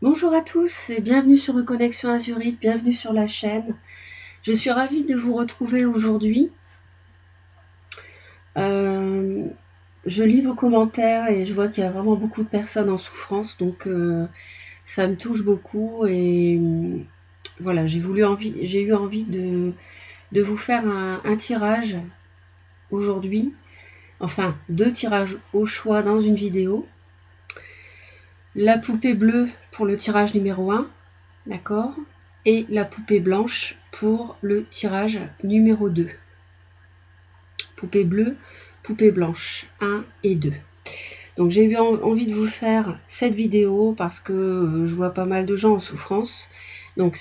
Bonjour à tous et bienvenue sur Reconnexion Azurite, bienvenue sur la chaîne. Je suis ravie de vous retrouver aujourd'hui. Je lis vos commentaires et je vois qu'il y a vraiment beaucoup de personnes en souffrance, donc ça me touche beaucoup et voilà, j'ai eu envie de vous faire un tirage aujourd'hui, enfin 2 tirages au choix dans une vidéo. La poupée bleue pour le tirage numéro 1, d'accord, et la poupée blanche pour le tirage numéro 2. Poupée bleue, poupée blanche, 1 et 2. Donc j'ai eu envie de vous faire cette vidéo parce que je vois pas mal de gens en souffrance. Donc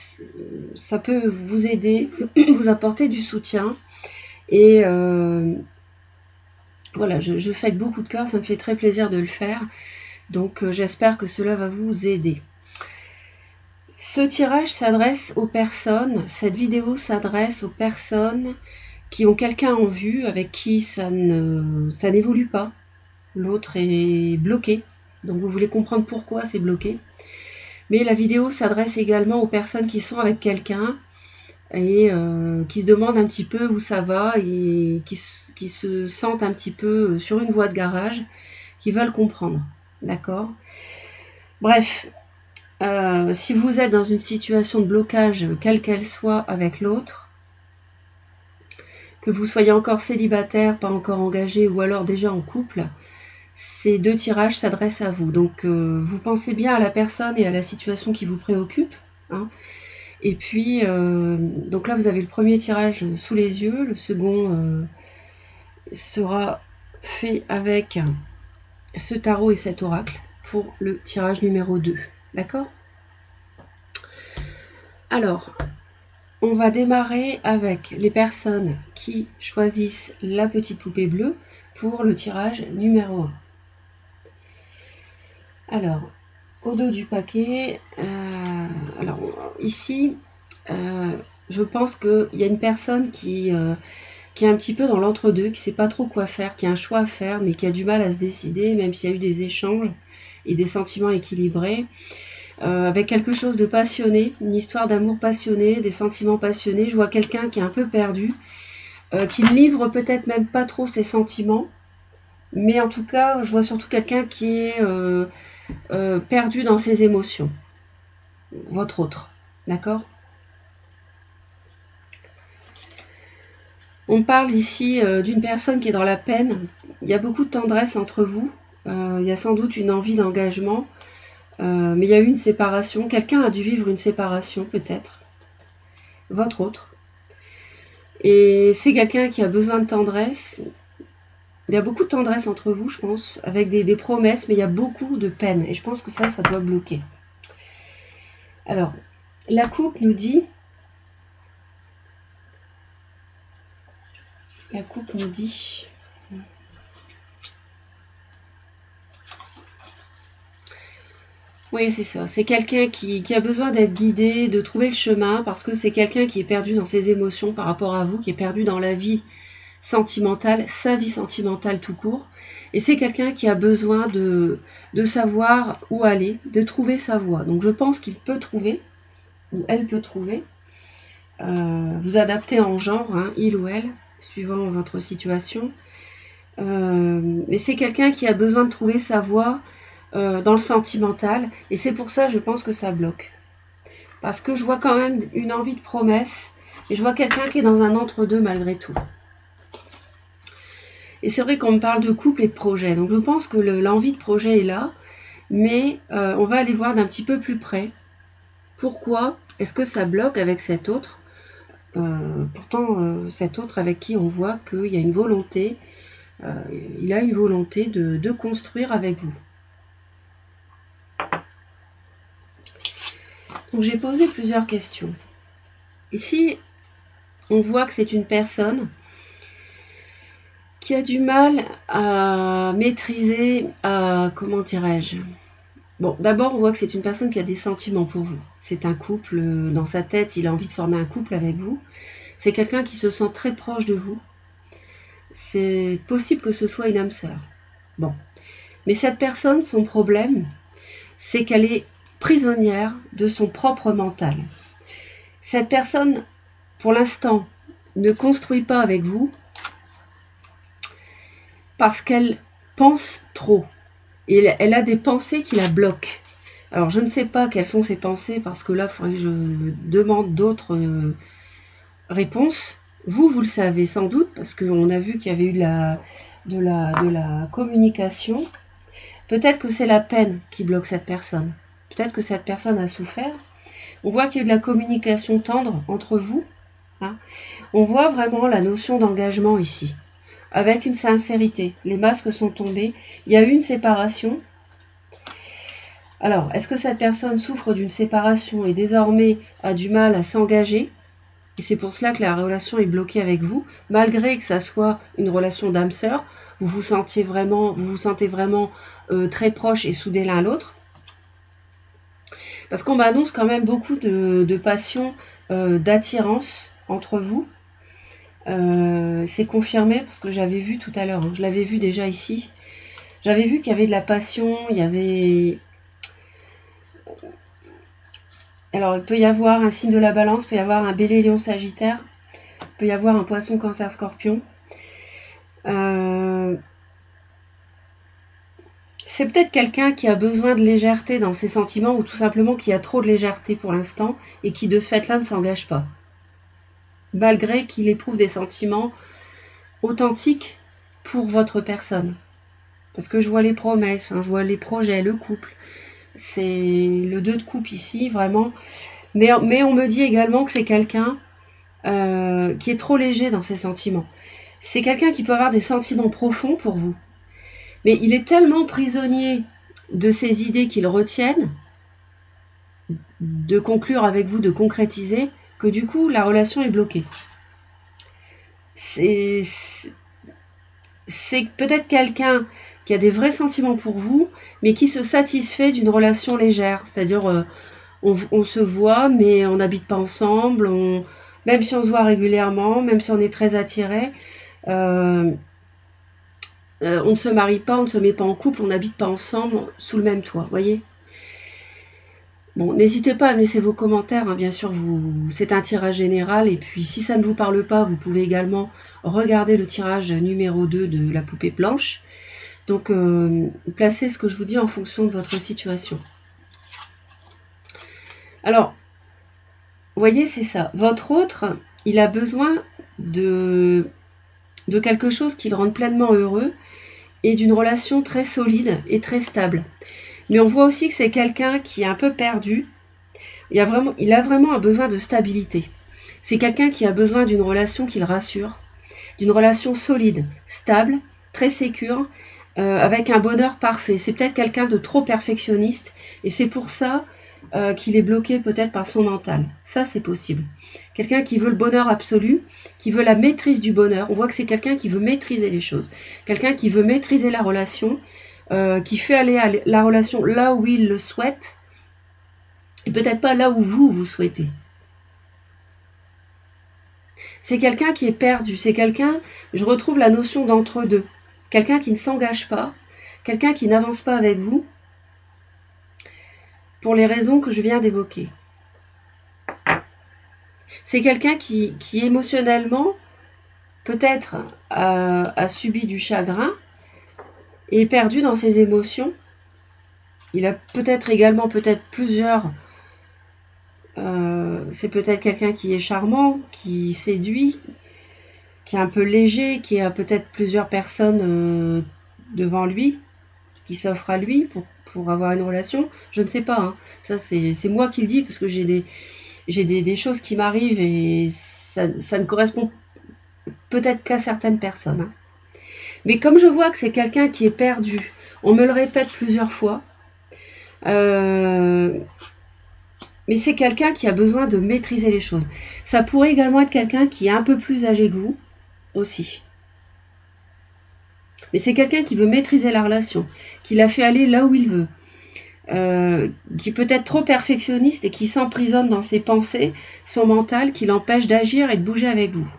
ça peut vous aider, vous apporter du soutien. Et voilà, je fais avec beaucoup de cœur, ça me fait très plaisir de le faire. Donc j'espère que cela va vous aider. Ce tirage s'adresse aux personnes, cette vidéo s'adresse aux personnes qui ont quelqu'un en vue avec qui ça n'évolue pas. L'autre est bloqué, donc vous voulez comprendre pourquoi c'est bloqué. Mais la vidéo s'adresse également aux personnes qui sont avec quelqu'un et qui se demandent un petit peu où ça va et qui se sentent un petit peu sur une voie de garage, qui veulent comprendre. D'accord ? Bref, si vous êtes dans une situation de blocage, quelle qu'elle soit avec l'autre, que vous soyez encore célibataire, pas encore engagé ou alors déjà en couple, ces 2 tirages s'adressent à vous. Donc vous pensez bien à la personne et à la situation qui vous préoccupe. Hein. Et puis, donc là vous avez le premier tirage sous les yeux, le second sera fait avec ce tarot et cet oracle pour le tirage numéro 2. D'accord ? Alors, on va démarrer avec les personnes qui choisissent la petite poupée bleue pour le tirage numéro 1. Alors, au dos du paquet, alors ici, je pense qu'il y a une personne qui est un petit peu dans l'entre-deux, qui ne sait pas trop quoi faire, qui a un choix à faire, mais qui a du mal à se décider, même s'il y a eu des échanges et des sentiments équilibrés. Avec quelque chose de passionné, une histoire d'amour passionné, des sentiments passionnés. Je vois quelqu'un qui est un peu perdu, qui ne livre peut-être même pas trop ses sentiments, mais en tout cas, je vois surtout quelqu'un qui est perdu dans ses émotions. Votre autre, d'accord ? On parle ici d'une personne qui est dans la peine. Il y a beaucoup de tendresse entre vous. Il y a sans doute une envie d'engagement. Mais il y a eu une séparation. Quelqu'un a dû vivre une séparation, peut-être. Votre autre. Et c'est quelqu'un qui a besoin de tendresse. Il y a beaucoup de tendresse entre vous, je pense, avec des promesses, mais il y a beaucoup de peine. Et je pense que ça doit bloquer. Alors, la coupe nous dit... La coupe nous dit... Oui, c'est ça. C'est quelqu'un qui a besoin d'être guidé, de trouver le chemin, parce que c'est quelqu'un qui est perdu dans ses émotions par rapport à vous, qui est perdu dans la vie sentimentale, sa vie sentimentale tout court. Et c'est quelqu'un qui a besoin de savoir où aller, de trouver sa voie. Donc je pense qu'il peut trouver, ou elle peut trouver. Vous adaptez en genre, hein, il ou elle, suivant votre situation. Mais c'est quelqu'un qui a besoin de trouver sa voie dans le sentimental, et c'est pour ça je pense que ça bloque, parce que je vois quand même une envie de promesse et je vois quelqu'un qui est dans un entre-deux malgré tout. Et c'est vrai qu'on me parle de couple et de projet, donc je pense que l'envie de projet est là, mais on va aller voir d'un petit peu plus près. Pourquoi est-ce que ça bloque avec cet autre, pourtant cet autre avec qui on voit qu'il y a une volonté, il a une volonté de construire avec vous. Donc j'ai posé plusieurs questions. Ici, on voit que c'est une personne qui a du mal à maîtriser, comment dirais-je ? Bon, d'abord, on voit que c'est une personne qui a des sentiments pour vous. C'est un couple, dans sa tête, il a envie de former un couple avec vous. C'est quelqu'un qui se sent très proche de vous. C'est possible que ce soit une âme sœur. Bon. Mais cette personne, son problème, c'est qu'elle est prisonnière de son propre mental. Cette personne, pour l'instant, ne construit pas avec vous parce qu'elle pense trop. Et elle a des pensées qui la bloquent. Alors, je ne sais pas quelles sont ces pensées, parce que là, il faudrait que je demande d'autres réponses. Vous le savez sans doute, parce qu'on a vu qu'il y avait eu de la communication. Peut-être que c'est la peine qui bloque cette personne. Peut-être que cette personne a souffert. On voit qu'il y a eu de la communication tendre entre vous. Hein. On voit vraiment la notion d'engagement ici, avec une sincérité. Les masques sont tombés. Il y a eu une séparation. Alors, est-ce que cette personne souffre d'une séparation et désormais a du mal à s'engager? Et c'est pour cela que la relation est bloquée avec vous, malgré que ça soit une relation d'âme sœur, vous vous sentez vraiment très proches et soudés l'un à l'autre. Parce qu'on m'annonce quand même beaucoup de passion, d'attirance entre vous. C'est confirmé parce que j'avais vu tout à l'heure, hein, je l'avais vu déjà ici. J'avais vu qu'il y avait de la passion, il y avait... Alors, il peut y avoir un signe de la balance, il peut y avoir un bélier, lion, sagittaire, il peut y avoir un poisson, cancer, scorpion. C'est peut-être quelqu'un qui a besoin de légèreté dans ses sentiments ou tout simplement qui a trop de légèreté pour l'instant et qui de ce fait-là ne s'engage pas. Malgré qu'il éprouve des sentiments authentiques pour votre personne. Parce que je vois les promesses, hein, je vois les projets, le couple. C'est le 2 de coupe ici, vraiment. Mais on me dit également que c'est quelqu'un qui est trop léger dans ses sentiments. C'est quelqu'un qui peut avoir des sentiments profonds pour vous. Mais il est tellement prisonnier de ses idées qu'il retienne, de conclure avec vous, de concrétiser, que du coup, la relation est bloquée. C'est peut-être quelqu'un qui a des vrais sentiments pour vous, mais qui se satisfait d'une relation légère. C'est-à-dire, on se voit, mais on n'habite pas ensemble. Même si on se voit régulièrement, même si on est très attirés, on ne se marie pas, on ne se met pas en couple, on n'habite pas ensemble sous le même toit, voyez. Bon, n'hésitez pas à me laisser vos commentaires, hein, bien sûr, c'est un tirage général, et puis si ça ne vous parle pas, vous pouvez également regarder le tirage numéro 2 de la poupée blanche. Donc, placez ce que je vous dis en fonction de votre situation. Alors, vous voyez, c'est ça. Votre autre, il a besoin de quelque chose qui le rende pleinement heureux et d'une relation très solide et très stable. Mais on voit aussi que c'est quelqu'un qui est un peu perdu. Il a vraiment un besoin de stabilité. C'est quelqu'un qui a besoin d'une relation qui le rassure, d'une relation solide, stable, très sécure, avec un bonheur parfait. C'est peut-être quelqu'un de trop perfectionniste et c'est pour ça qu'il est bloqué peut-être par son mental. Ça, c'est possible. Quelqu'un qui veut le bonheur absolu, qui veut la maîtrise du bonheur. On voit que c'est quelqu'un qui veut maîtriser les choses. Quelqu'un qui veut maîtriser la relation, qui fait aller la relation là où il le souhaite, et peut-être pas là où vous souhaitez. C'est quelqu'un qui est perdu. C'est quelqu'un, je retrouve la notion d'entre-deux. Quelqu'un qui ne s'engage pas, quelqu'un qui n'avance pas avec vous, pour les raisons que je viens d'évoquer. C'est quelqu'un qui émotionnellement, peut-être, a subi du chagrin et est perdu dans ses émotions. Il a peut-être également plusieurs... c'est peut-être quelqu'un qui est charmant, qui séduit, qui est un peu léger, qui a peut-être plusieurs personnes devant lui, qui s'offrent à lui pour avoir une relation. Je ne sais pas, hein. Ça c'est moi qui le dis parce que j'ai des choses qui m'arrivent et ça ne correspond peut-être qu'à certaines personnes. Hein. Mais comme je vois que c'est quelqu'un qui est perdu, on me le répète plusieurs fois, mais c'est quelqu'un qui a besoin de maîtriser les choses. Ça pourrait également être quelqu'un qui est un peu plus âgé que vous aussi. Mais c'est quelqu'un qui veut maîtriser la relation, qui la fait aller là où il veut, qui est peut-être trop perfectionniste et qui s'emprisonne dans ses pensées, son mental, qui l'empêche d'agir et de bouger avec vous.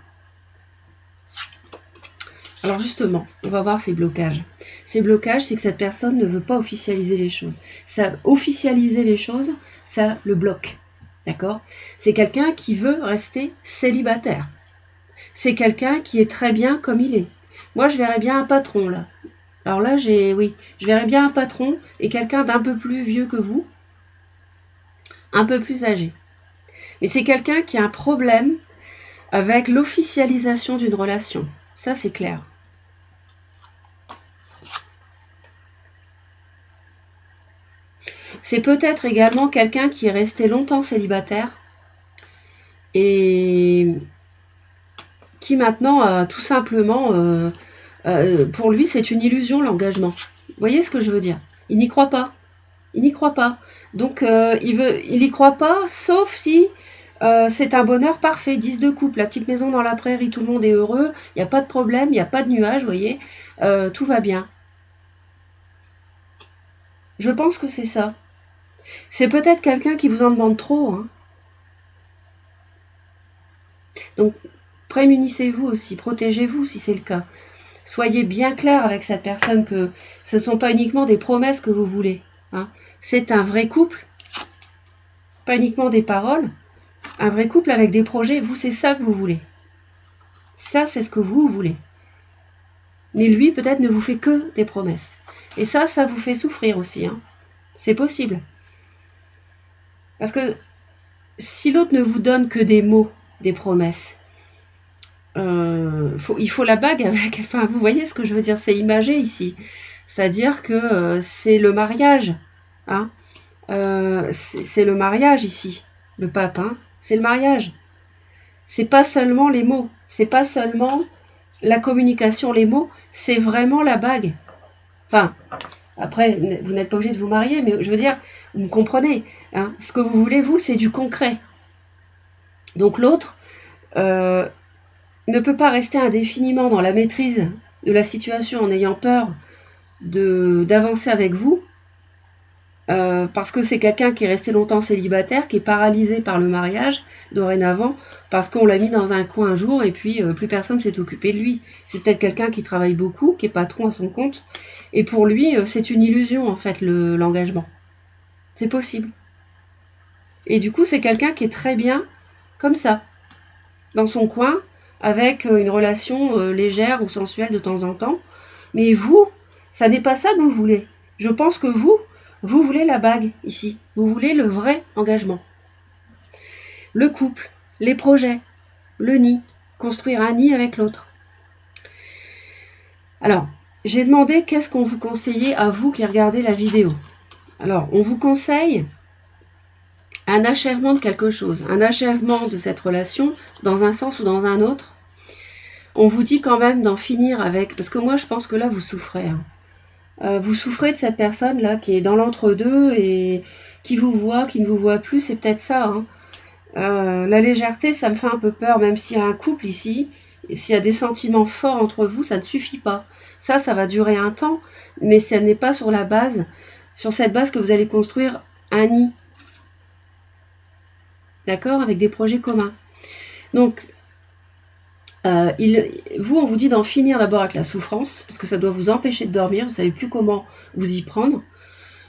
Alors justement, on va voir ces blocages. Ces blocages, c'est que cette personne ne veut pas officialiser les choses. Ça, officialiser les choses, ça le bloque. D'accord? C'est quelqu'un qui veut rester célibataire. C'est quelqu'un qui est très bien comme il est. Moi, je verrais bien un patron, là. Alors là, je verrais bien un patron et quelqu'un d'un peu plus vieux que vous, un peu plus âgé. Mais c'est quelqu'un qui a un problème avec l'officialisation d'une relation. Ça, c'est clair. C'est peut-être également quelqu'un qui est resté longtemps célibataire et qui maintenant, tout simplement, pour lui, c'est une illusion l'engagement. Vous voyez ce que je veux dire? Il n'y croit pas. Il n'y croit pas. Donc, il n'y croit pas, sauf si c'est un bonheur parfait. 10 de couple, la petite maison dans la prairie, tout le monde est heureux, il n'y a pas de problème, il n'y a pas de nuages, vous voyez, tout va bien. Je pense que c'est ça. C'est peut-être quelqu'un qui vous en demande trop. Hein. Donc, prémunissez-vous aussi, protégez-vous si c'est le cas. Soyez bien clair avec cette personne que ce ne sont pas uniquement des promesses que vous voulez. Hein. C'est un vrai couple, pas uniquement des paroles, un vrai couple avec des projets. Vous, c'est ça que vous voulez. Ça, c'est ce que vous voulez. Mais lui, peut-être, ne vous fait que des promesses. Et ça vous fait souffrir aussi. Hein. C'est possible. Parce que si l'autre ne vous donne que des mots, des promesses, il faut la bague avec. Enfin, vous voyez ce que je veux dire, c'est imagé ici. C'est-à-dire que c'est le mariage. Hein. C'est le mariage ici, le pape. Hein. C'est le mariage. C'est pas seulement les mots. C'est pas seulement la communication, les mots. C'est vraiment la bague. Enfin, après, vous n'êtes pas obligé de vous marier, mais je veux dire, vous me comprenez. Hein. Ce que vous voulez, vous, c'est du concret. Donc l'autre ne peut pas rester indéfiniment dans la maîtrise de la situation en ayant peur d'avancer avec vous, parce que c'est quelqu'un qui est resté longtemps célibataire, qui est paralysé par le mariage dorénavant, parce qu'on l'a mis dans un coin un jour et puis plus personne s'est occupé de lui. C'est peut-être quelqu'un qui travaille beaucoup, qui est patron à son compte, et pour lui, c'est une illusion en fait l'engagement. C'est possible. Et du coup, c'est quelqu'un qui est très bien comme ça, dans son coin, avec une relation légère ou sensuelle de temps en temps. Mais vous, ça n'est pas ça que vous voulez. Je pense que vous voulez la bague ici. Vous voulez le vrai engagement. Le couple, les projets, le nid, construire un nid avec l'autre. Alors, j'ai demandé qu'est-ce qu'on vous conseillait à vous qui regardez la vidéo. Alors, on vous conseille un achèvement de quelque chose, un achèvement de cette relation dans un sens ou dans un autre. On vous dit quand même d'en finir avec, parce que moi je pense que là vous souffrez. Hein. Vous souffrez de cette personne-là qui est dans l'entre-deux et qui vous voit, qui ne vous voit plus, c'est peut-être ça. Hein. La légèreté, ça me fait un peu peur, même s'il y a un couple ici, et s'il y a des sentiments forts entre vous, ça ne suffit pas. Ça va durer un temps, mais ça n'est pas sur cette base que vous allez construire un nid. D'accord? Avec des projets communs. Donc, on vous dit d'en finir d'abord avec la souffrance, parce que ça doit vous empêcher de dormir, vous ne savez plus comment vous y prendre.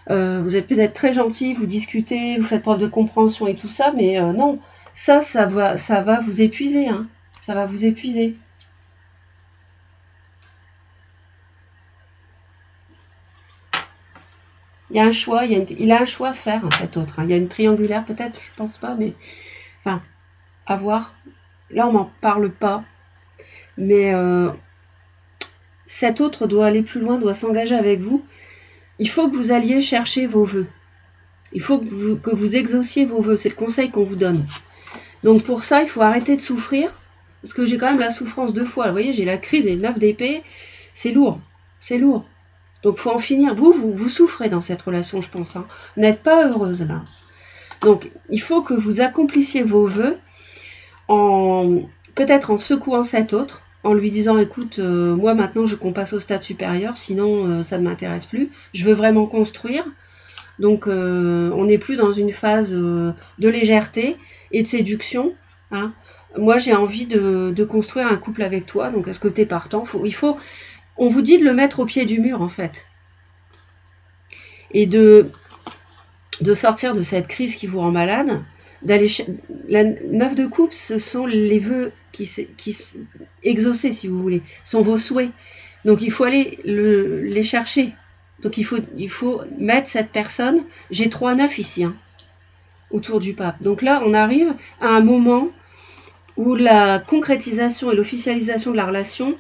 Vous êtes peut-être très gentil, vous discutez, vous faites preuve de compréhension et tout ça, mais non, ça va vous épuiser. Hein. Ça va vous épuiser. Il y a un choix, il a un choix à faire, hein, cet autre. Hein. Il y a une triangulaire, peut-être, je pense pas, mais enfin, à voir. Là, on m'en parle pas. Mais cet autre doit aller plus loin, doit s'engager avec vous. Il faut que vous alliez chercher vos vœux. Il faut que vous exauciez vos vœux. C'est le conseil qu'on vous donne. Donc pour ça, il faut arrêter de souffrir. Parce que j'ai quand même la souffrance 2 fois. Vous voyez, j'ai la crise et 9 d'épée. C'est lourd. C'est lourd. Donc il faut en finir. Vous souffrez dans cette relation, je pense. Hein. Vous n'êtes pas heureuse là. Donc il faut que vous accomplissiez vos vœux peut-être en secouant cet autre, en lui disant écoute, moi maintenant je veux qu'on passe au stade supérieur, sinon ça ne m'intéresse plus, je veux vraiment construire. Donc on n'est plus dans une phase de légèreté et de séduction. Hein. moi j'ai envie de construire un couple avec toi, donc est-ce que tu es partant? On vous dit de le mettre au pied du mur en fait. Et de sortir de cette crise qui vous rend malade, la 9 de coupe, ce sont les vœux qui exaucés, si vous voulez, sont vos souhaits. Donc il faut aller les chercher. Donc il faut mettre cette personne, j'ai 3-9 ici, hein, autour du pape. Donc là, on arrive à un moment où la concrétisation et l'officialisation de la relation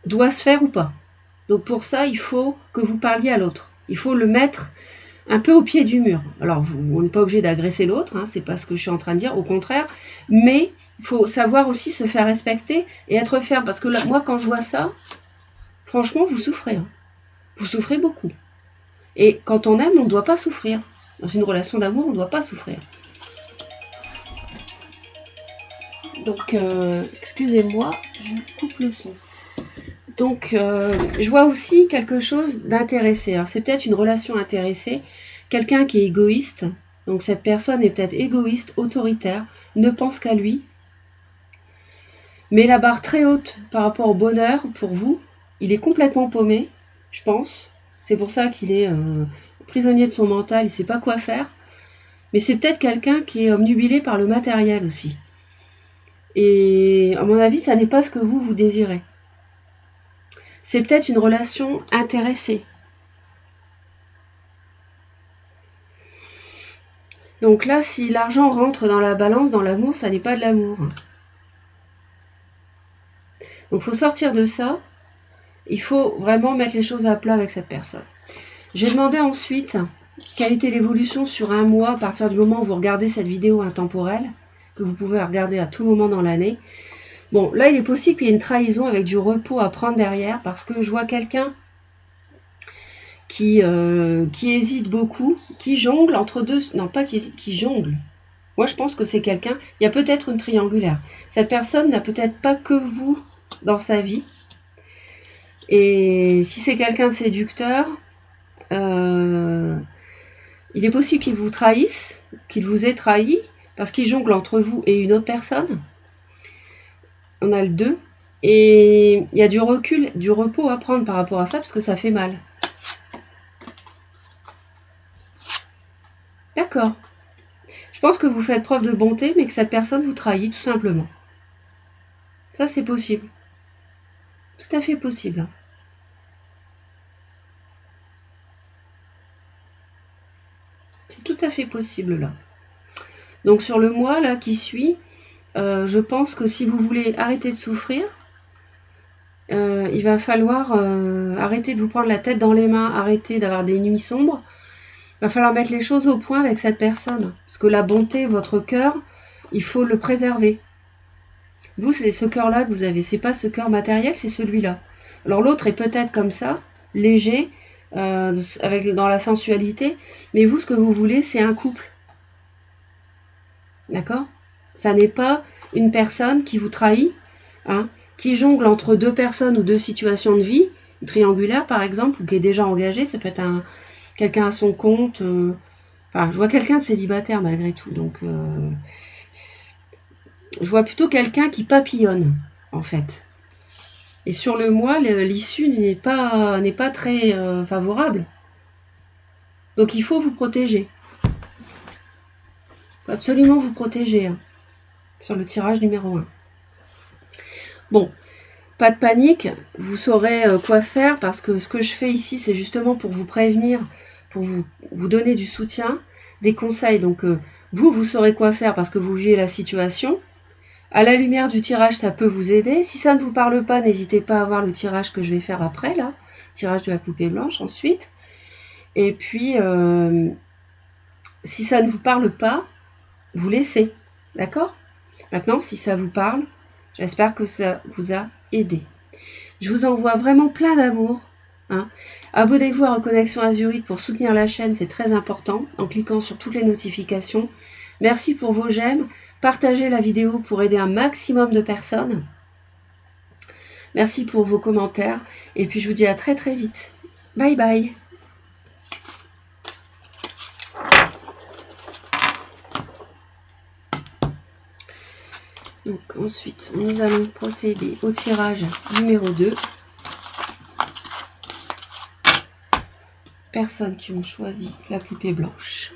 doit se faire ou pas. Donc pour ça, il faut que vous parliez à l'autre. Il faut le mettre un peu au pied du mur. Alors, on n'est pas obligé d'agresser l'autre, hein, c'est pas ce que je suis en train de dire, au contraire, mais il faut savoir aussi se faire respecter et être ferme, parce que là, moi, quand je vois ça, franchement, vous souffrez. Hein. Vous souffrez beaucoup. Et quand on aime, on ne doit pas souffrir. Dans une relation d'amour, on ne doit pas souffrir. Donc, excusez-moi, je coupe le son. Donc, je vois aussi quelque chose d'intéressé. Alors, c'est peut-être une relation intéressée, quelqu'un qui est égoïste. Donc, cette personne est peut-être égoïste, autoritaire, ne pense qu'à lui, met la barre très haute par rapport au bonheur pour vous. Il est complètement paumé, je pense. C'est pour ça qu'il est prisonnier de son mental, il ne sait pas quoi faire. Mais c'est peut-être quelqu'un qui est obnubilé par le matériel aussi. Et à mon avis, ça n'est pas ce que vous désirez. C'est peut-être une relation intéressée. Donc là, si l'argent rentre dans la balance, dans l'amour, ça n'est pas de l'amour. Donc il faut sortir de ça. Il faut vraiment mettre les choses à plat avec cette personne. J'ai demandé ensuite quelle était l'évolution sur un mois à partir du moment où vous regardez cette vidéo intemporelle, que vous pouvez regarder à tout moment dans l'année. Bon, là, il est possible qu'il y ait une trahison avec du repos à prendre derrière, parce que je vois quelqu'un qui hésite beaucoup, qui jongle entre deux... Non, pas qui hésite, qui jongle. Moi, je pense que c'est quelqu'un... Il y a peut-être une triangulaire. Cette personne n'a peut-être pas que vous dans sa vie. Et si c'est quelqu'un de séducteur, il est possible qu'il vous trahisse, qu'il vous ait trahi, parce qu'il jongle entre vous et une autre personne. On a le 2. Et il y a du recul, du repos à prendre par rapport à ça, parce que ça fait mal. D'accord. Je pense que vous faites preuve de bonté, mais que cette personne vous trahit, tout simplement. Ça, c'est possible. Tout à fait possible. C'est tout à fait possible, là. Donc, sur le mois, là, qui suit, je pense que si vous voulez arrêter de souffrir, il va falloir arrêter de vous prendre la tête dans les mains, arrêter d'avoir des nuits sombres. Il va falloir mettre les choses au point avec cette personne. Parce que la bonté, votre cœur, il faut le préserver. Vous, c'est ce cœur-là que vous avez. C'est pas ce cœur matériel, c'est celui-là. Alors l'autre est peut-être comme ça, léger, dans la sensualité. Mais vous, ce que vous voulez, c'est un couple. D'accord? Ça n'est pas une personne qui vous trahit, hein, qui jongle entre deux personnes ou deux situations de vie, triangulaire par exemple, ou qui est déjà engagé. Ça peut être quelqu'un à son compte. Enfin, je vois quelqu'un de célibataire malgré tout. Donc, je vois plutôt quelqu'un qui papillonne, en fait. Et sur le mois, l'issue n'est pas très favorable. Donc, il faut vous protéger. Il faut absolument vous protéger, hein, sur le tirage numéro 1. Bon, pas de panique, vous saurez quoi faire, parce que ce que je fais ici, c'est justement pour vous prévenir, pour vous donner du soutien, des conseils. Donc, vous saurez quoi faire parce que vous vivez la situation. À la lumière du tirage, ça peut vous aider. Si ça ne vous parle pas, n'hésitez pas à voir le tirage que je vais faire après, là. Tirage de la poupée blanche, ensuite. Et puis, si ça ne vous parle pas, vous laissez. D'accord? Maintenant, si ça vous parle, j'espère que ça vous a aidé. Je vous envoie vraiment plein d'amour. Hein. Abonnez-vous à Reconnexion Azurite pour soutenir la chaîne, c'est très important, en cliquant sur toutes les notifications. Merci pour vos j'aime. Partagez la vidéo pour aider un maximum de personnes. Merci pour vos commentaires. Et puis je vous dis à très très vite. Bye bye. Donc ensuite, nous allons procéder au tirage numéro 2. Personnes qui ont choisi la poupée blanche.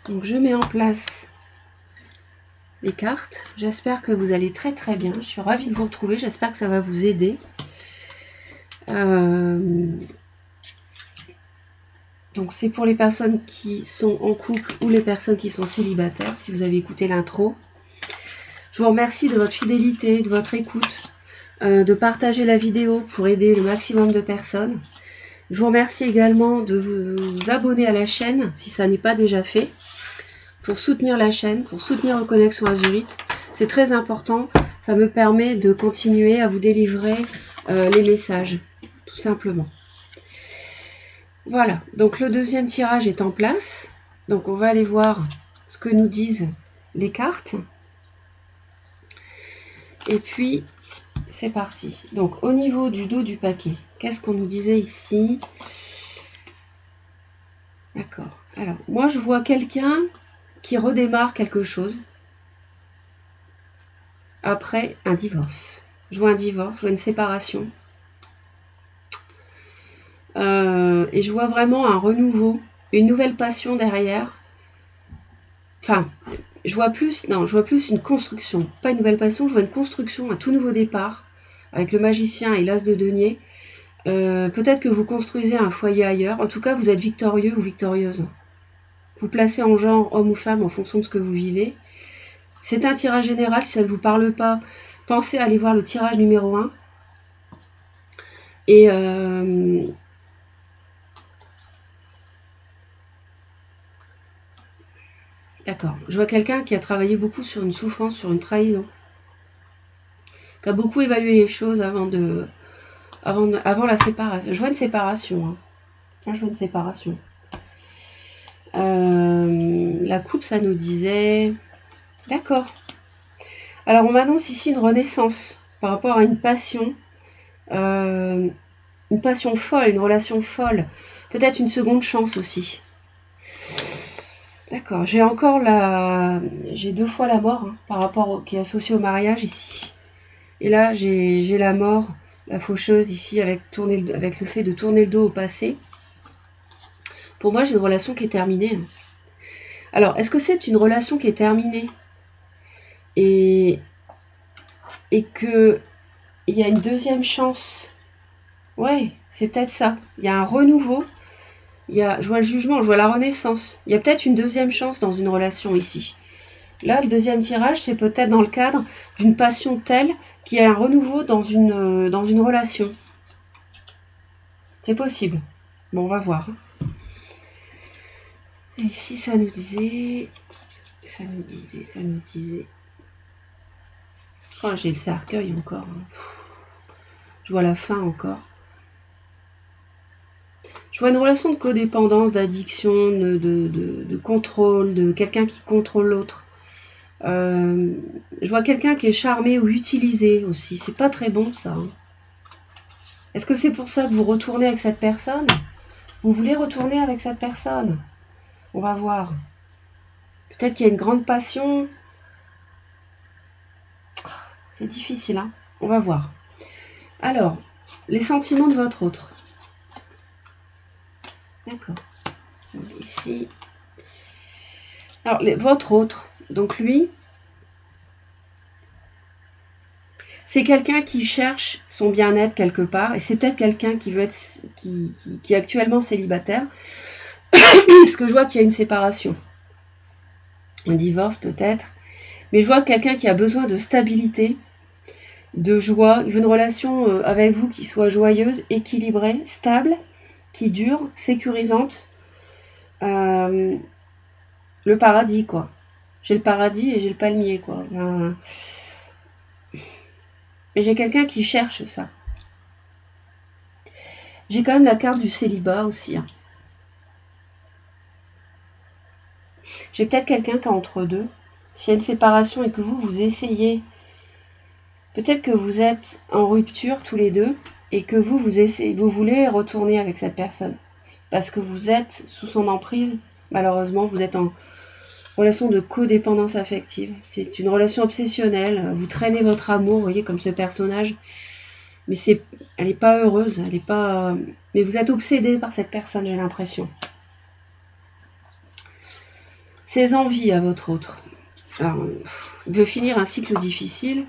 Donc je mets en place les cartes. J'espère que vous allez très très bien. Je suis ravie de vous retrouver. J'espère que ça va vous aider. Donc c'est pour les personnes qui sont en couple ou les personnes qui sont célibataires, si vous avez écouté l'intro. Je vous remercie de votre fidélité, de votre écoute, de partager la vidéo pour aider le maximum de personnes. Je vous remercie également de vous abonner à la chaîne si ça n'est pas déjà fait, pour soutenir la chaîne, pour soutenir Reconnexion Azurite. C'est très important, ça me permet de continuer à vous délivrer les messages, tout simplement. Voilà, donc le deuxième tirage est en place. Donc on va aller voir ce que nous disent les cartes. Et puis, c'est parti. Donc au niveau du dos du paquet, qu'est-ce qu'on nous disait ici? D'accord. Alors, moi je vois quelqu'un qui redémarre quelque chose après un divorce. Je vois un divorce, je vois une séparation. Et je vois vraiment un renouveau, une nouvelle passion derrière. Enfin, je vois plus une construction, pas une nouvelle passion, je vois une construction, un tout nouveau départ, avec le magicien et l'as de denier. Peut-être que vous construisez un foyer ailleurs, en tout cas vous êtes victorieux ou victorieuse. Vous placez en genre homme ou femme en fonction de ce que vous vivez. C'est un tirage général, si ça ne vous parle pas, pensez à aller voir le tirage numéro 1. Et d'accord, je vois quelqu'un qui a travaillé beaucoup sur une souffrance, sur une trahison, qui a beaucoup évalué les choses avant la séparation. Je vois une séparation. Hein. Je vois une séparation. La coupe, ça nous disait... D'accord. Alors, on m'annonce ici une renaissance par rapport à une passion folle, une relation folle. Peut-être une seconde chance aussi. D'accord. J'ai encore j'ai 2 fois la mort hein, par rapport qui est associée au mariage ici. Et là, j'ai la mort, la faucheuse ici avec le fait de tourner le dos au passé. Pour moi, j'ai une relation qui est terminée. Alors, est-ce que c'est une relation qui est terminée et que il y a une deuxième chance? Ouais, c'est peut-être ça. Il y a un renouveau. Je vois le jugement, je vois la renaissance. Il y a peut-être une deuxième chance dans une relation ici. Là, le deuxième tirage, c'est peut-être dans le cadre d'une passion telle qu'il y a un renouveau dans une relation. C'est possible. Bon, on va voir. Et ici, ça nous disait... Oh, j'ai le cercueil encore. Je vois la fin encore. Je vois une relation de codépendance, d'addiction, de contrôle, de quelqu'un qui contrôle l'autre. Je vois quelqu'un qui est charmé ou utilisé aussi. C'est pas très bon ça. Hein. Est-ce que c'est pour ça que vous retournez avec cette personne? Vous voulez retourner avec cette personne? On va voir. Peut-être qu'il y a une grande passion. C'est difficile, hein? On va voir. Alors, les sentiments de votre autre. D'accord. Ici. Alors, votre autre. Donc lui, c'est quelqu'un qui cherche son bien-être quelque part. Et c'est peut-être quelqu'un qui est actuellement célibataire. Parce que je vois qu'il y a une séparation. Un divorce peut-être. Mais je vois quelqu'un qui a besoin de stabilité, de joie, une relation avec vous qui soit joyeuse, équilibrée, stable, qui dure, sécurisante. Le paradis, quoi. J'ai le paradis et j'ai le palmier, quoi. Mais j'ai quelqu'un qui cherche ça. J'ai quand même la carte du célibat aussi. Hein. J'ai peut-être quelqu'un qui est entre deux. S'il y a une séparation et que vous essayez, peut-être que vous êtes en rupture tous les deux et que vous voulez retourner avec cette personne parce que vous êtes sous son emprise Malheureusement, vous êtes en relation de codépendance affective. C'est une relation obsessionnelle. Vous traînez votre amour, vous voyez, comme ce personnage. Mais elle n'est pas heureuse, elle n'est pas... Mais vous êtes obsédé par cette personne, j'ai l'impression. Ses envies à votre autre. Alors, il veut finir un cycle difficile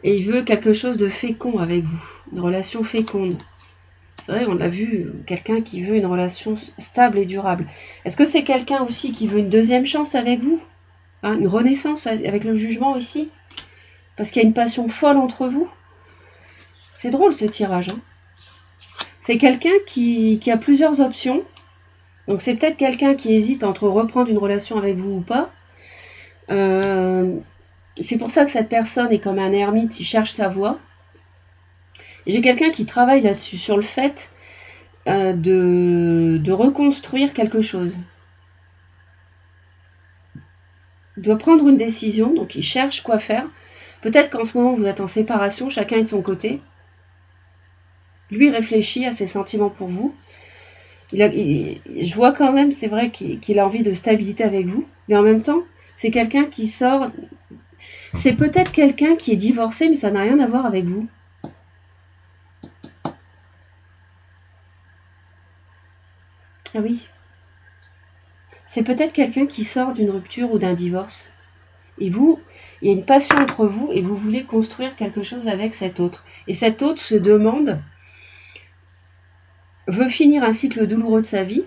et il veut quelque chose de fécond avec vous. Une relation féconde. C'est vrai, on l'a vu, quelqu'un qui veut une relation stable et durable. Est-ce que c'est quelqu'un aussi qui veut une deuxième chance avec vous, hein, une renaissance avec le jugement ici? Parce qu'il y a une passion folle entre vous. C'est drôle ce tirage. Hein. C'est quelqu'un qui a plusieurs options. Donc c'est peut-être quelqu'un qui hésite entre reprendre une relation avec vous ou pas. C'est pour ça que cette personne est comme un ermite, il cherche sa voie. J'ai quelqu'un qui travaille là-dessus, sur le fait de reconstruire quelque chose. Il doit prendre une décision, donc il cherche quoi faire. Peut-être qu'en ce moment vous êtes en séparation, chacun est de son côté. Lui réfléchit à ses sentiments pour vous. Je vois quand même, c'est vrai qu'il a envie de stabilité avec vous, mais en même temps, c'est quelqu'un qui sort... C'est peut-être quelqu'un qui est divorcé, mais ça n'a rien à voir avec vous. Ah oui. C'est peut-être quelqu'un qui sort d'une rupture ou d'un divorce. Et vous, il y a une passion entre vous et vous voulez construire quelque chose avec cet autre. Et cet autre se demande, veut finir un cycle douloureux de sa vie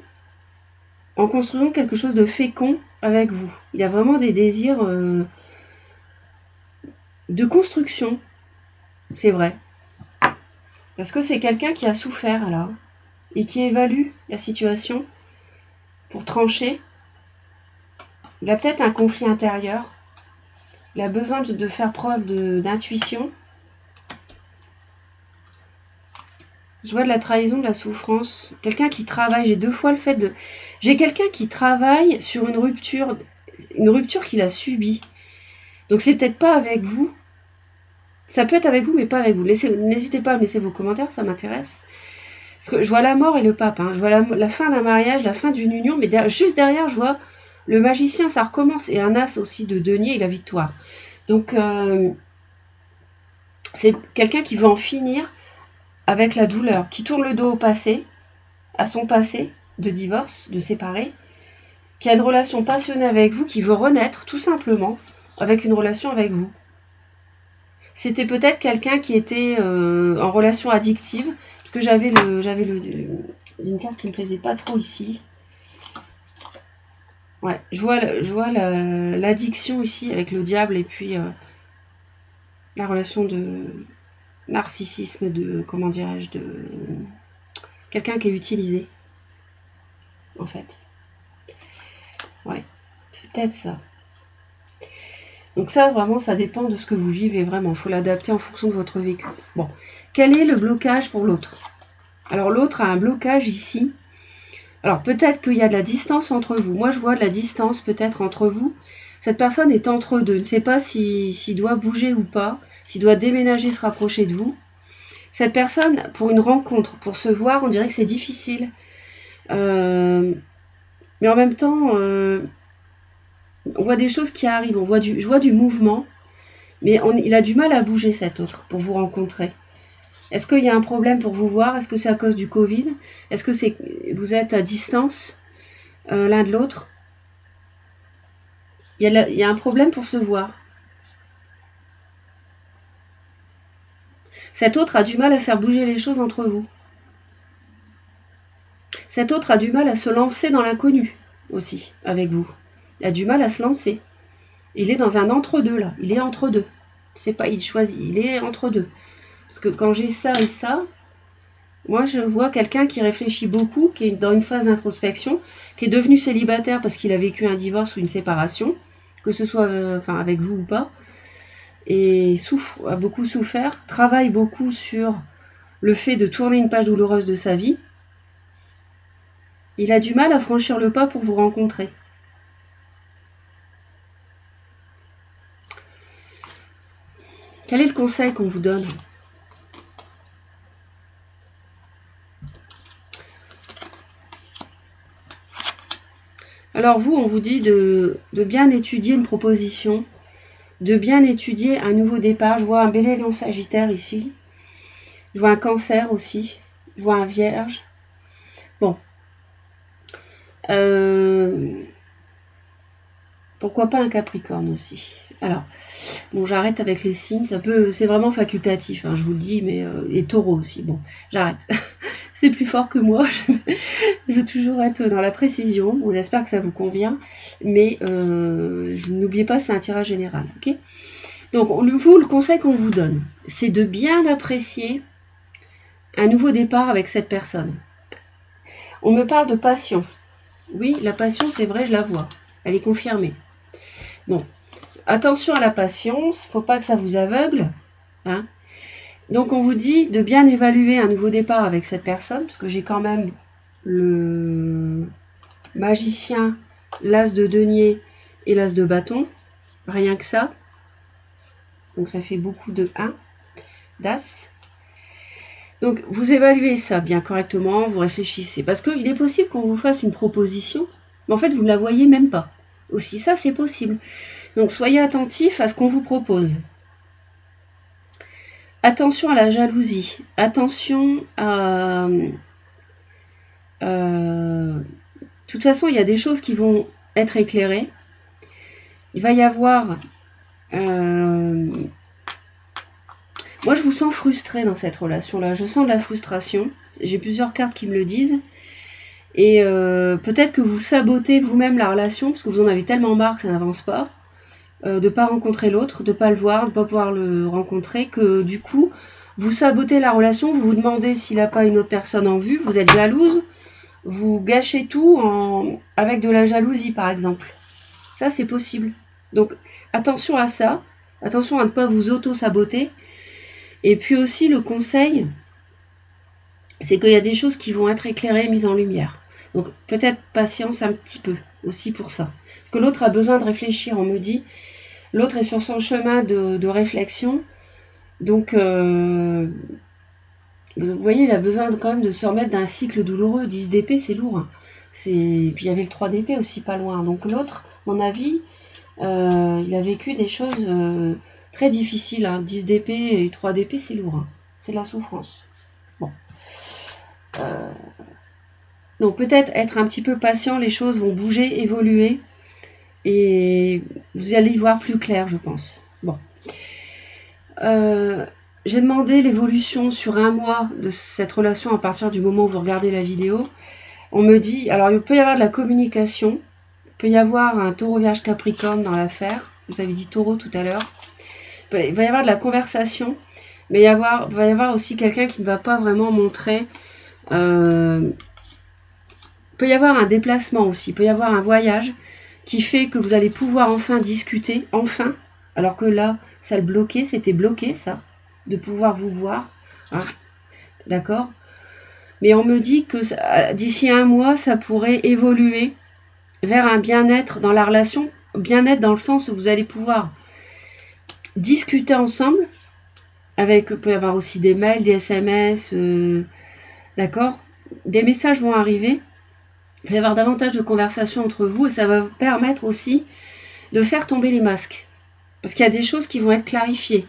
en construisant quelque chose de fécond avec vous. Il a vraiment des désirs de construction, c'est vrai. Parce que c'est quelqu'un qui a souffert là et qui évalue la situation pour trancher. Il a peut-être un conflit intérieur. Il a besoin de faire preuve d'intuition. Je vois de la trahison, de la souffrance. Quelqu'un qui travaille. J'ai deux fois le fait de... J'ai quelqu'un qui travaille sur une rupture qu'il a subie. Donc c'est peut-être pas avec vous. Ça peut être avec vous, mais pas avec vous. N'hésitez pas à me laisser vos commentaires, ça m'intéresse. Parce que je vois la mort et le pape. Hein. Je vois la fin d'un mariage, la fin d'une union, mais juste derrière, je vois le magicien, ça recommence. Et un as aussi de denier et la victoire. Donc, c'est quelqu'un qui veut en finir avec la douleur, qui tourne le dos au passé, à son passé de divorce, de séparé, qui a une relation passionnée avec vous, qui veut renaître tout simplement avec une relation avec vous. C'était peut-être quelqu'un qui était en relation addictive, parce que j'avais une carte qui me plaisait pas trop ici. Ouais, je vois l'addiction ici avec le diable et puis la relation de narcissisme, de comment dirais-je, de quelqu'un qui est utilisé, en fait. Ouais, c'est peut-être ça. Donc ça, vraiment, ça dépend de ce que vous vivez vraiment. Il faut l'adapter en fonction de votre vécu. Bon, quel est le blocage pour l'autre? Alors l'autre a un blocage ici. Alors peut-être qu'il y a de la distance entre vous. Moi, je vois de la distance peut-être entre vous. Cette personne est entre deux. Ne sait pas s'il doit bouger ou pas, s'il doit déménager, se rapprocher de vous. Cette personne, pour une rencontre, pour se voir, on dirait que c'est difficile. Mais en même temps, on voit des choses qui arrivent. Je vois du mouvement, mais il a du mal à bouger cet autre pour vous rencontrer. Est-ce qu'il y a un problème pour vous voir? Est-ce que c'est à cause du Covid? Est-ce que vous êtes à distance l'un de l'autre? Il y a un problème pour se voir. Cet autre a du mal à faire bouger les choses entre vous. Cet autre a du mal à se lancer dans l'inconnu aussi avec vous. Il a du mal à se lancer. Il est dans un entre-deux là. Il est entre deux. C'est pas il choisit, il est entre deux. Parce que quand j'ai ça et ça, moi je vois quelqu'un qui réfléchit beaucoup, qui est dans une phase d'introspection, qui est devenu célibataire parce qu'il a vécu un divorce ou une séparation, que ce soit avec vous ou pas, et a beaucoup souffert, travaille beaucoup sur le fait de tourner une page douloureuse de sa vie. Il a du mal à franchir le pas pour vous rencontrer. Quel est le conseil qu'on vous donne ? Alors vous, on vous dit de bien étudier une proposition, de bien étudier un nouveau départ. Je vois un Bélier Lion Sagittaire ici. Je vois un Cancer aussi. Je vois un Vierge. Bon. Pourquoi pas un Capricorne aussi. Alors, bon, j'arrête avec les signes. C'est vraiment facultatif, hein, je vous le dis, mais les taureaux aussi. Bon, j'arrête. C'est plus fort que moi. Je veux toujours être dans la précision. Bon, j'espère que ça vous convient. Mais n'oubliez pas, c'est un tirage général. Ok ? Donc, vous, le conseil qu'on vous donne, c'est de bien apprécier un nouveau départ avec cette personne. On me parle de passion. Oui, la passion, c'est vrai, je la vois. Elle est confirmée. Bon, attention à la patience, il ne faut pas que ça vous aveugle. Hein. Donc, on vous dit de bien évaluer un nouveau départ avec cette personne, parce que j'ai quand même le magicien, l'as de denier et l'as de bâton. Rien que ça. Donc, ça fait beaucoup de 1, d'as. Donc, vous évaluez ça bien correctement, vous réfléchissez. Parce qu'il est possible qu'on vous fasse une proposition, mais en fait, vous ne la voyez même pas. Aussi, ça, c'est possible. Donc, soyez attentifs à ce qu'on vous propose. Attention à la jalousie. Attention à... de toute façon, il y a des choses qui vont être éclairées. Il va y avoir... Moi, je vous sens frustré dans cette relation-là. Je sens de la frustration. J'ai plusieurs cartes qui me le disent. Et peut-être que vous sabotez vous-même la relation parce que vous en avez tellement marre que ça n'avance pas. De ne pas rencontrer l'autre, de ne pas le voir, de ne pas pouvoir le rencontrer, que du coup, vous sabotez la relation, vous vous demandez s'il n'a pas une autre personne en vue, vous êtes jalouse, vous gâchez tout avec de la jalousie, par exemple. Ça, c'est possible. Donc, attention à ça, attention à ne pas vous auto-saboter. Et puis aussi, le conseil, c'est qu'il y a des choses qui vont être éclairées, mises en lumière. Donc, peut-être patience un petit peu, aussi pour ça. Parce que l'autre a besoin de réfléchir, on me dit. L'autre est sur son chemin de réflexion. Donc, vous voyez, il a besoin quand même de se remettre d'un cycle douloureux. 10 d'épée, c'est lourd. Hein. Puis il y avait le 3 d'épée aussi pas loin. Donc l'autre, à mon avis, il a vécu des choses très difficiles. Hein. 10 d'épée et 3 d'épée, c'est lourd. Hein. C'est de la souffrance. Bon. Donc peut-être être un petit peu patient, les choses vont bouger, évoluer. Et vous allez y voir plus clair, je pense. Bon. J'ai demandé l'évolution sur un mois de cette relation à partir du moment où vous regardez la vidéo. On me dit, alors il peut y avoir de la communication, il peut y avoir un taureau vierge capricorne dans l'affaire. Vous avez dit taureau tout à l'heure. Il va y avoir de la conversation, mais il va y avoir aussi quelqu'un qui ne va pas vraiment montrer. Il peut y avoir un déplacement aussi, il peut y avoir un voyage qui fait que vous allez pouvoir enfin discuter, enfin, alors que là, ça le bloquait, c'était bloqué ça, de pouvoir vous voir, hein, d'accord? Mais on me dit que d'ici un mois, ça pourrait évoluer vers un bien-être dans la relation, bien-être dans le sens où vous allez pouvoir discuter ensemble, il peut y avoir aussi des mails, des SMS, d'accord? Des messages vont arriver. Il va y avoir davantage de conversations entre vous et ça va vous permettre aussi de faire tomber les masques. Parce qu'il y a des choses qui vont être clarifiées.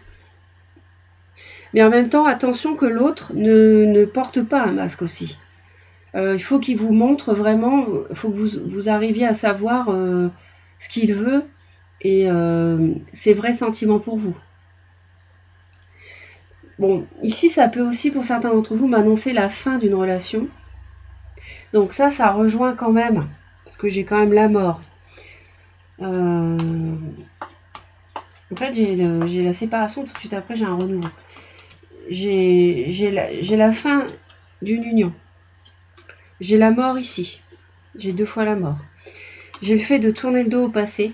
Mais en même temps, attention que l'autre ne porte pas un masque aussi. Il faut qu'il vous montre vraiment, il faut que vous arriviez à savoir ce qu'il veut et ses vrais sentiments pour vous. Bon, ici, ça peut aussi, pour certains d'entre vous, m'annoncer la fin d'une relation. Donc ça rejoint quand même, parce que j'ai quand même la mort. En fait, j'ai la séparation, tout de suite après, j'ai un renouveau. J'ai la fin d'une union. J'ai la mort ici. J'ai 2 fois la mort. J'ai le fait de tourner le dos au passé.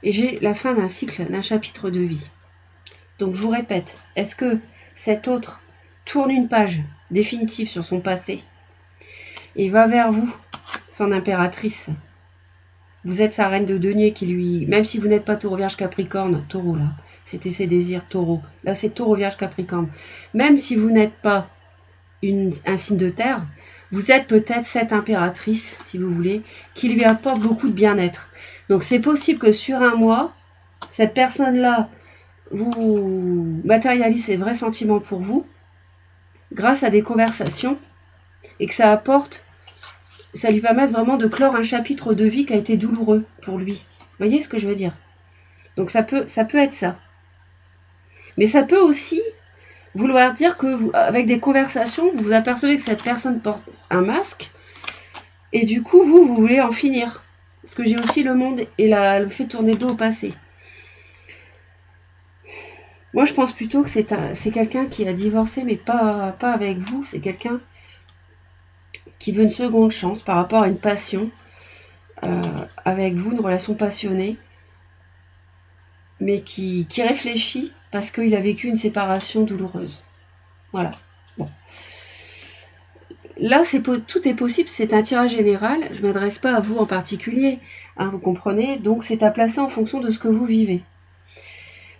Et j'ai la fin d'un cycle, d'un chapitre de vie. Donc je vous répète, est-ce que cet autre tourne une page définitive sur son passé et va vers vous, son impératrice? Vous êtes sa reine de denier qui lui... Même si vous n'êtes pas taureau vierge capricorne, taureau là, c'était ses désirs, taureau. Là c'est taureau vierge capricorne. Même si vous n'êtes pas un signe de terre, Vous êtes peut-être cette impératrice, si vous voulez, qui lui apporte beaucoup de bien-être. Donc c'est possible que sur un mois, cette personne-là vous matérialise ses vrais sentiments pour vous, grâce à des conversations, et que ça lui permette vraiment de clore un chapitre de vie qui a été douloureux pour lui. Vous voyez ce que je veux dire? Donc ça peut être ça. Mais ça peut aussi vouloir dire que vous, avec des conversations, vous apercevez que cette personne porte un masque, et du coup, vous voulez en finir. Parce que j'ai aussi le monde et le fait tourner le dos au passé. Moi, je pense plutôt que c'est quelqu'un qui a divorcé, mais pas avec vous. C'est quelqu'un qui veut une seconde chance par rapport à une passion avec vous, une relation passionnée, mais qui réfléchit parce qu'il a vécu une séparation douloureuse. Voilà. Bon. Là, tout est possible, c'est un tirage général. Je ne m'adresse pas à vous en particulier, hein, vous comprenez. Donc, c'est à placer en fonction de ce que vous vivez.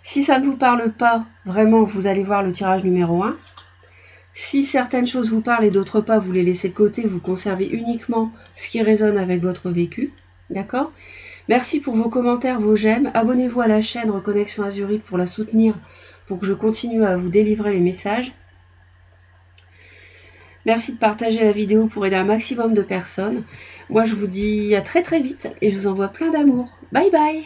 Si ça ne vous parle pas, vraiment, vous allez voir le tirage numéro 1. Si certaines choses vous parlent et d'autres pas, vous les laissez de côté, vous conservez uniquement ce qui résonne avec votre vécu. D'accord ? Merci pour vos commentaires, vos j'aime. Abonnez-vous à la chaîne Reconnexion Azurique pour la soutenir, pour que je continue à vous délivrer les messages. Merci de partager la vidéo pour aider un maximum de personnes. Moi, je vous dis à très très vite et je vous envoie plein d'amour. Bye bye!